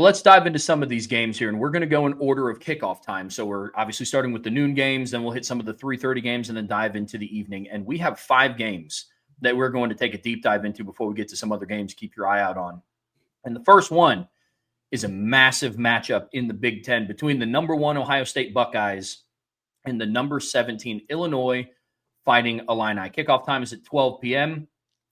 Well, let's dive into some of these games here, and we're going to go in order of kickoff time. So we're obviously starting with the noon games, then we'll hit some of the 3:30 games, and then dive into the evening. And we have 5 games that we're going to take a deep dive into before we get to some other games. Keep your eye out on. And the first one is a massive matchup in the Big Ten between the number 1 Ohio State Buckeyes and the number 17 Illinois Fighting Illini. Kickoff time is at 12 p.m.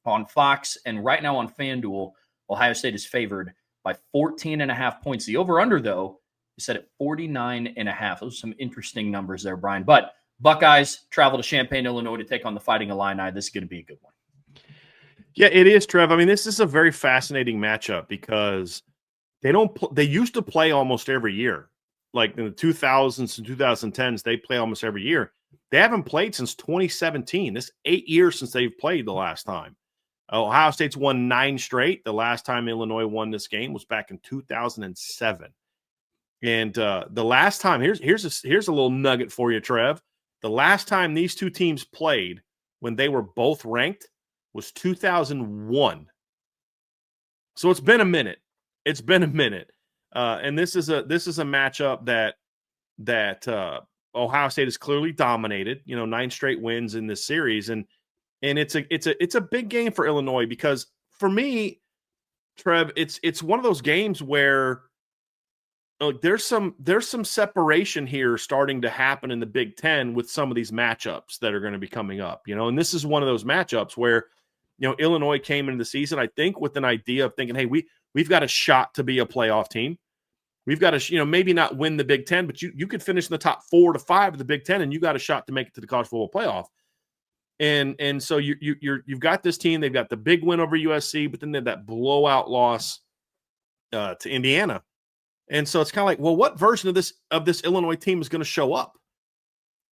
on Fox, and right now on FanDuel, Ohio State is favored by 14.5 points. The over-under, though, is set at 49.5. Those are some interesting numbers there, Brian. But Buckeyes travel to Champaign, Illinois to take on the Fighting Illini. This is going to be a good one. Yeah, it is, Trev. I mean, this is a very fascinating matchup because they used to play almost every year. Like in the 2000s and 2010s, they play almost every year. They haven't played since 2017. This is 8 years since they've played the last time. Ohio State's won 9 straight. The last time Illinois won this game was back in 2007. And the last time, here's a little nugget for you, Trev. The last time these two teams played when they were both ranked was 2001. So it's been a minute. It's been a minute. And this is a matchup that Ohio State has clearly dominated. 9 straight wins in this series, and it's a big game for Illinois because for me, Trev, it's one of those games where there's some separation here starting to happen in the Big Ten with some of these matchups that are going to be coming up. And this is one of those matchups where Illinois came into the season, I think, with an idea of thinking, hey, we've got a shot to be a playoff team. We've got to, maybe not win the Big Ten, but you could finish in the top 4 to 5 of the Big Ten, and you got a shot to make it to the college football playoff. And so you've got this team. They've got the big win over USC, but then they have that blowout loss to Indiana. And so it's kind of like, well, what version of this Illinois team is going to show up?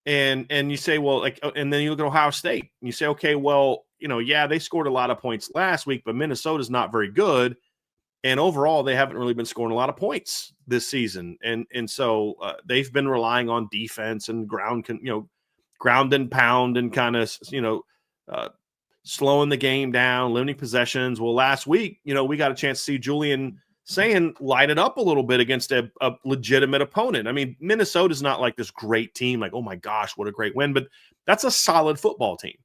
And you say, well, and then you look at Ohio State and you say, okay, well, they scored a lot of points last week, but Minnesota's not very good. And overall, they haven't really been scoring a lot of points this season. And so they've been relying on defense and ground and pound and kind of, slowing the game down, limiting possessions. Well, last week, we got a chance to see Julian Sayin light it up a little bit against a legitimate opponent. I mean, Minnesota's not like this great team, like, oh my gosh, what a great win, but that's a solid football team.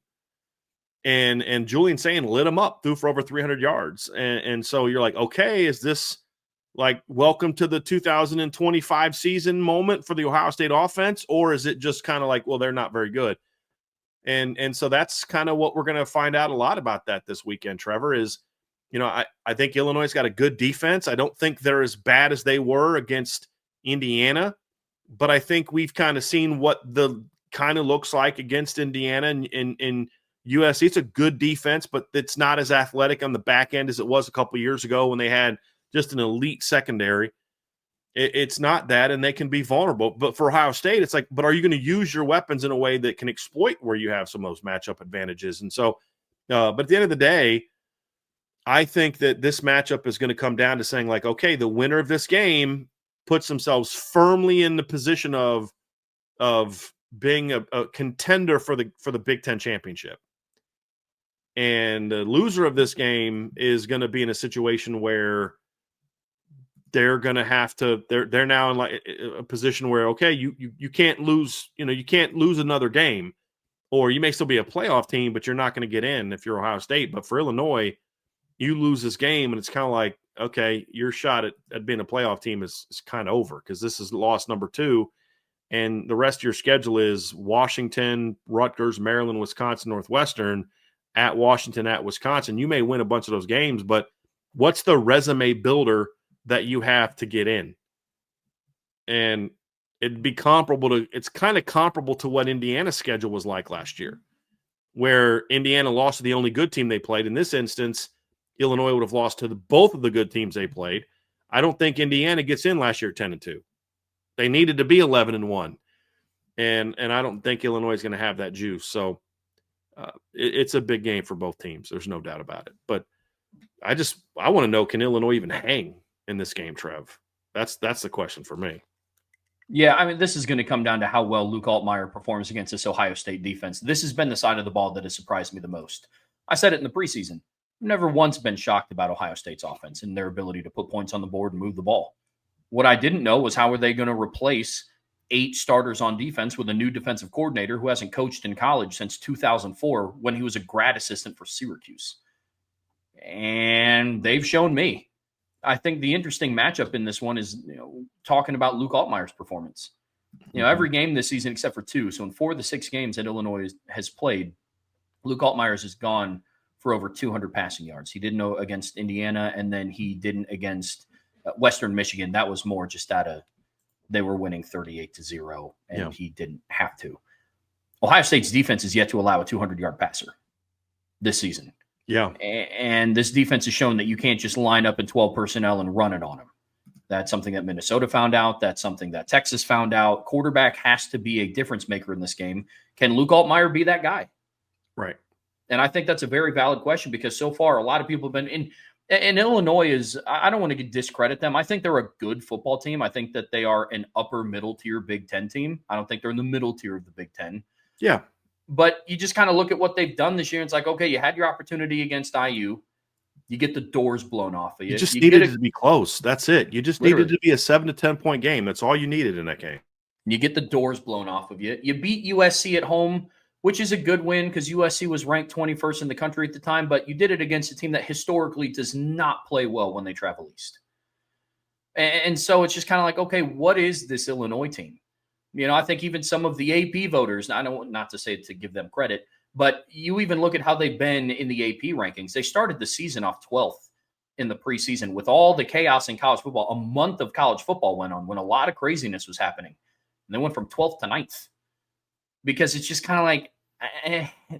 And Julian Sayin lit him up, threw for over 300 yards. And so you're like, okay, is this like welcome to the 2025 season moment for the Ohio State offense? Or is it just kind of like, well, they're not very good? And so that's kind of what we're going to find out a lot about that this weekend, Trevor, is, I think Illinois got a good defense. I don't think they're as bad as they were against Indiana, but I think we've kind of seen what the kind of looks like against Indiana and USC. It's a good defense, but it's not as athletic on the back end as it was a couple of years ago when they had just an elite secondary. It's not that, and they can be vulnerable. But for Ohio State, it's like, but are you going to use your weapons in a way that can exploit where you have some of those matchup advantages? And so, but at the end of the day, I think that this matchup is going to come down to saying, like, okay, the winner of this game puts themselves firmly in the position of being a contender for the Big Ten championship. And the loser of this game is going to be in a situation where they're going to have to, they're now in like a position where, okay, you can't lose, you can't lose another game, or you may still be a playoff team, but you're not going to get in if you're Ohio State. But for Illinois, you lose this game and it's kind of like, okay, your shot at being a playoff team is kind of over because this is loss number 2. And the rest of your schedule is Washington, Rutgers, Maryland, Wisconsin, Northwestern, at Washington, at Wisconsin. You may win a bunch of those games, but what's the resume builder that you have to get in? And it'd be it's kind of comparable to what Indiana's schedule was like last year, where Indiana lost to the only good team they played. In this instance, Illinois would have lost to both of the good teams they played. I don't think Indiana gets in last year 10-2. They needed to be 11-1. And I don't think Illinois is going to have that juice. So it's a big game for both teams. There's no doubt about it. But I want to know, can Illinois even hang in this game, Trev? That's the question for me. Yeah, I mean, this is going to come down to how well Luke Altmaier performs against this Ohio State defense. This has been the side of the ball that has surprised me the most. I said it in the preseason. I've never once been shocked about Ohio State's offense and their ability to put points on the board and move the ball. What I didn't know was how are they going to replace 8 starters on defense with a new defensive coordinator who hasn't coached in college since 2004 when he was a grad assistant for Syracuse. And they've shown me. I think the interesting matchup in this one is, talking about Luke Altmaier's performance. Every game this season except for 2. So in 4 of the 6 games that Illinois has played, Luke Altmaier's has gone for over 200 passing yards. He didn't know against Indiana, and then he didn't against Western Michigan. That was more just they were winning 38-0, and he didn't have to. Ohio State's defense is yet to allow a 200-yard passer this season. Yeah. And this defense has shown that you can't just line up in 12 personnel and run it on them. That's something that Minnesota found out. That's something that Texas found out. Quarterback has to be a difference maker in this game. Can Luke Altmaier be that guy? Right. And I think that's a very valid question because so far a lot of people have been in. And Illinois is, I don't want to discredit them. I think they're a good football team. I think that they are an upper middle tier Big Ten team. I don't think they're in the middle tier of the Big Ten. Yeah. But you just kind of look at what they've done this year. And it's like, okay, you had your opportunity against IU. You get the doors blown off of you. You just needed it to be close. That's it. You just needed it to be a 7 to 10 point game. That's all you needed in that game. You get the doors blown off of you. You beat USC at home, which is a good win because USC was ranked 21st in the country at the time, but you did it against a team that historically does not play well when they travel east. And so it's just kind of like, okay, what is this Illinois team? I think even some of the AP voters, I know not to say to give them credit, but you even look at how they've been in the AP rankings. They started the season off 12th in the preseason with all the chaos in college football. A month of college football went on when a lot of craziness was happening. And they went from 12th to 9th because it's just kind of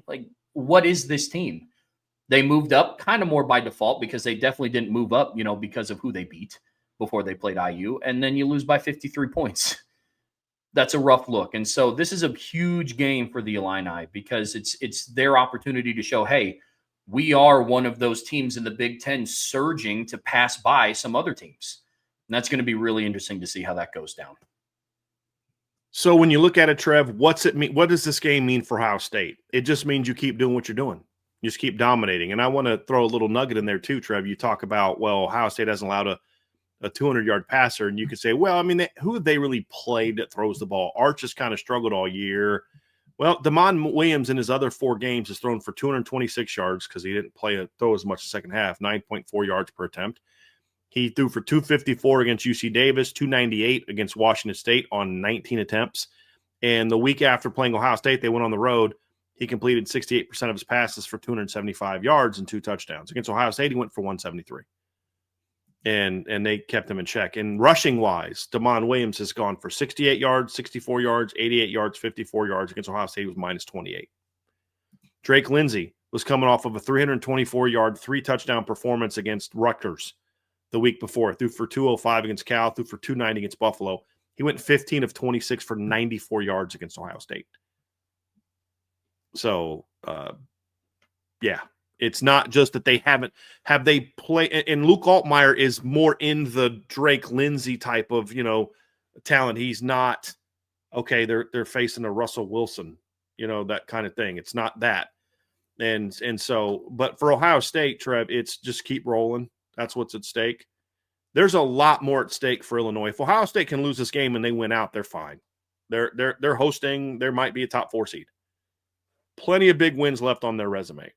like, what is this team? They moved up kind of more by default because they definitely didn't move up, because of who they beat before they played IU. And then you lose by 53 points. That's a rough look. And so this is a huge game for the Illini because it's their opportunity to show, hey, we are one of those teams in the Big Ten surging to pass by some other teams. And that's going to be really interesting to see how that goes down. So when you look at it, Trev, what's it mean? What does this game mean for Ohio State? It just means you keep doing what you're doing. You just keep dominating. And I want to throw a little nugget in there too, Trev. You talk about, well, Ohio State hasn't allowed a 200-yard passer, and you could say, well, I mean, who have they really played that throws the ball? Arch has kind of struggled all year. Well, Damon Williams in his other 4 games has thrown for 226 yards because he didn't throw as much the second half, 9.4 yards per attempt. He threw for 254 against UC Davis, 298 against Washington State on 19 attempts. And the week after playing Ohio State, they went on the road. He completed 68% of his passes for 275 yards and 2 touchdowns. Against Ohio State, he went for 173. And they kept him in check. And rushing-wise, Damon Williams has gone for 68 yards, 64 yards, 88 yards, 54 yards. Against Ohio State, he was minus 28. Drake Lindsey was coming off of a 324-yard, 3-touchdown performance against Rutgers the week before. Threw for 205 against Cal, threw for 290 against Buffalo. He went 15 of 26 for 94 yards against Ohio State. So, yeah. It's not just that they have they played, and Luke Altmaier is more in the Drake Lindsey type of, talent. He's not, okay, they're facing a Russell Wilson, that kind of thing. It's not that. And so, but for Ohio State, Trev, it's just keep rolling. That's what's at stake. There's a lot more at stake for Illinois. If Ohio State can lose this game and they win out, they're fine. They're hosting, there might be a top 4 seed. Plenty of big wins left on their resume.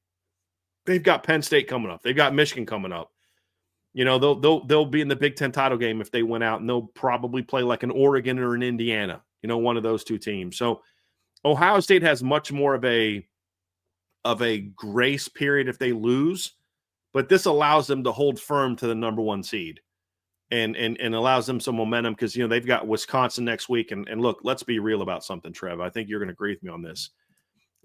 They've got Penn State coming up. They've got Michigan coming up. They'll be in the Big Ten title game if they win out, and they'll probably play like an Oregon or an Indiana, one of those 2 teams. So Ohio State has much more of a grace period if they lose, but this allows them to hold firm to the number 1 seed and allows them some momentum because, they've got Wisconsin next week. And look, let's be real about something, Trev. I think you're going to agree with me on this.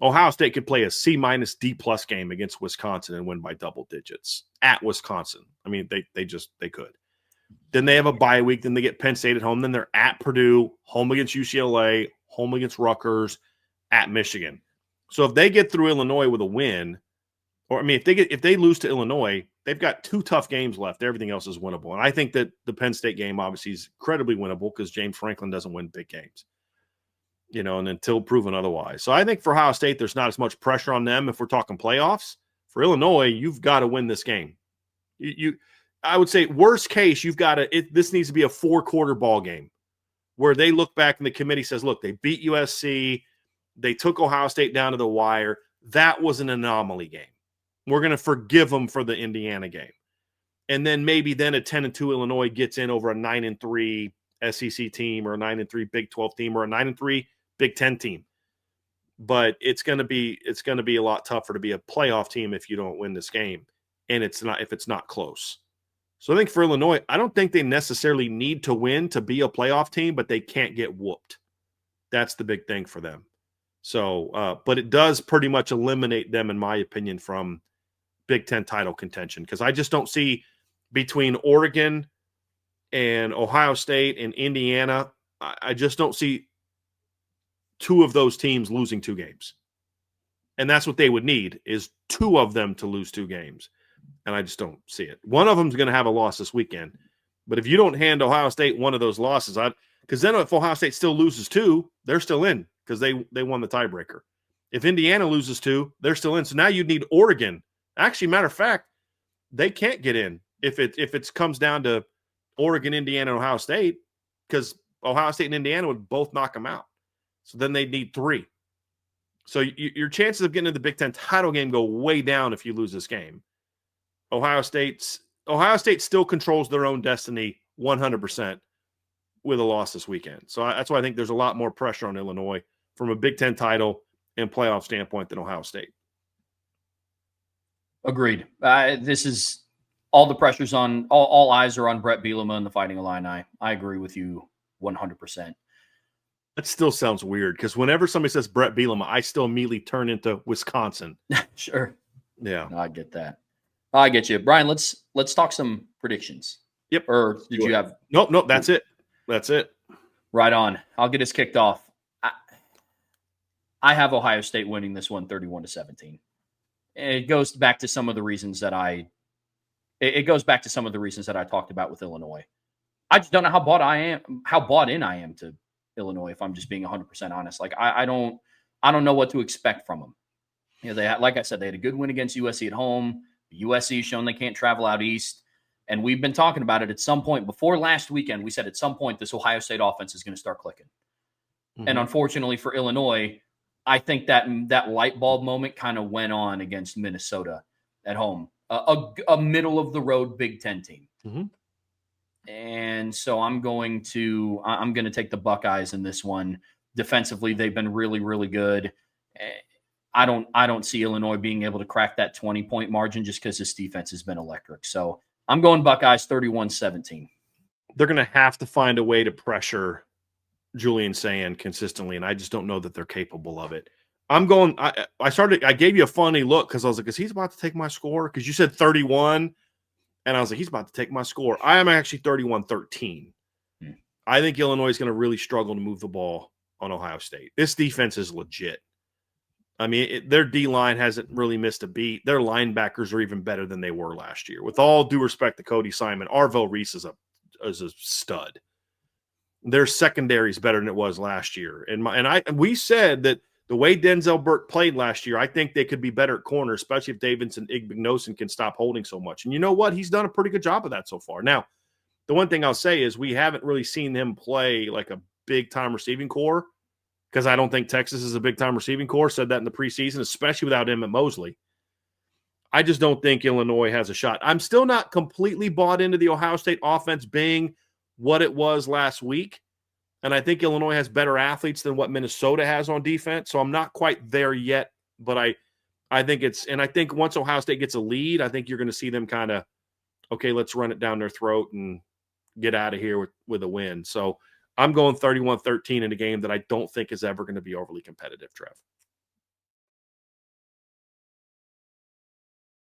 Ohio State could play a C- D+ game against Wisconsin and win by double digits at Wisconsin. I mean, they could. Then they have a bye week. Then they get Penn State at home. Then they're at Purdue, home against UCLA, home against Rutgers, at Michigan. So if they get through Illinois with a win, if they lose to Illinois, they've got 2 tough games left. Everything else is winnable. And I think that the Penn State game obviously is incredibly winnable because James Franklin doesn't win big games. And until proven otherwise. So I think for Ohio State, there's not as much pressure on them if we're talking playoffs. For Illinois, you've got to win this game. I would say worst case, you've got this needs to be a 4-quarter ball game where they look back and the committee says, look, they beat USC. They took Ohio State down to the wire. That was an anomaly game. We're going to forgive them for the Indiana game. And then maybe then a 10-2 Illinois gets in over a 9-3 SEC team or a 9-3 Big 12 team or a 9-3 Big 10 team. But it's going to be a lot tougher to be a playoff team if you don't win this game, and if it's not close. So I think for Illinois, I don't think they necessarily need to win to be a playoff team, but they can't get whooped. That's the big thing for them. So, but it does pretty much eliminate them, in my opinion, from Big Ten title contention, because I just don't see between Oregon and Ohio State and Indiana, I just don't see two of those teams losing 2 games. And that's what they would need, is 2 of them to lose 2 games. And I just don't see it. One of them is going to have a loss this weekend. But if you don't hand Ohio State one of those losses, because then if Ohio State still loses 2, they're still in because they won the tiebreaker. If Indiana loses 2, they're still in. So now you'd need Oregon. Actually, matter of fact, they can't get in if it comes down to Oregon, Indiana, and Ohio State, because Ohio State and Indiana would both knock them out. So then they'd need 3. So your chances of getting into the Big Ten title game go way down if you lose this game. Ohio State still controls their own destiny 100% with a loss this weekend. So that's why I think there's a lot more pressure on Illinois from a Big Ten title and playoff standpoint than Ohio State. Agreed. This is all the pressures on all eyes are on Brett Bielema and the Fighting Illini. I agree with you 100%. That still sounds weird because whenever somebody says Brett Bielema, I still immediately turn into Wisconsin. Sure. Yeah. I get that. I get you. Brian, let's talk some predictions. Yep. Or did you have? Nope. That's it. Right on. I'll get us kicked off. I have Ohio State winning this one 31-17. It goes back to some of the reasons that I talked about with Illinois. I just don't know how bought in I am to Illinois, if I'm just being 100% honest. Like I don't know what to expect from them. You know, like I said, they had a good win against USC at home. USC shown they can't travel out east. And we've been talking about it at some point before last weekend. We said at some point this Ohio State offense is going to start clicking. Mm-hmm. And unfortunately for Illinois, I think that light bulb moment kind of went on against Minnesota at home, a middle of the road Big Ten team. Mm-hmm. And so I'm going to take the Buckeyes in this one. Defensively, they've been really, really good. I don't see Illinois being able to crack that 20-point margin just because this defense has been electric. So I'm going Buckeyes 31-17. They're going to have to find a way to pressure Julian Sand consistently, and I just don't know that they're capable of it. I gave you a funny look because I was like, is he about to take my score? Because you said 31, and I was like, he's about to take my score. I am actually 31-13. I think Illinois is going to really struggle to move the ball on Ohio State. This defense is legit. I mean, their D-line hasn't really missed a beat. Their linebackers are even better than they were last year. With all due respect to Cody Simon, Arvo Reese is a stud. Their secondary is better than it was last year. We said that the way Denzel Burke played last year, I think they could be better at corner, especially if Davidson Igbinosun can stop holding so much. And you know what? He's done a pretty good job of that so far. Now, the one thing I'll say is we haven't really seen him play like a big-time receiving core, because I don't think Texas is a big-time receiving core. Said that in the preseason, especially without Emmett Mosley. I just don't think Illinois has a shot. I'm still not completely bought into the Ohio State offense being what it was last week. And I think Illinois has better athletes than what Minnesota has on defense. So I'm not quite there yet. But I think I think once Ohio State gets a lead, I think you're going to see them kind of, okay, let's run it down their throat and get out of here with a win. So I'm going 31-13 in a game that I don't think is ever going to be overly competitive, Trev.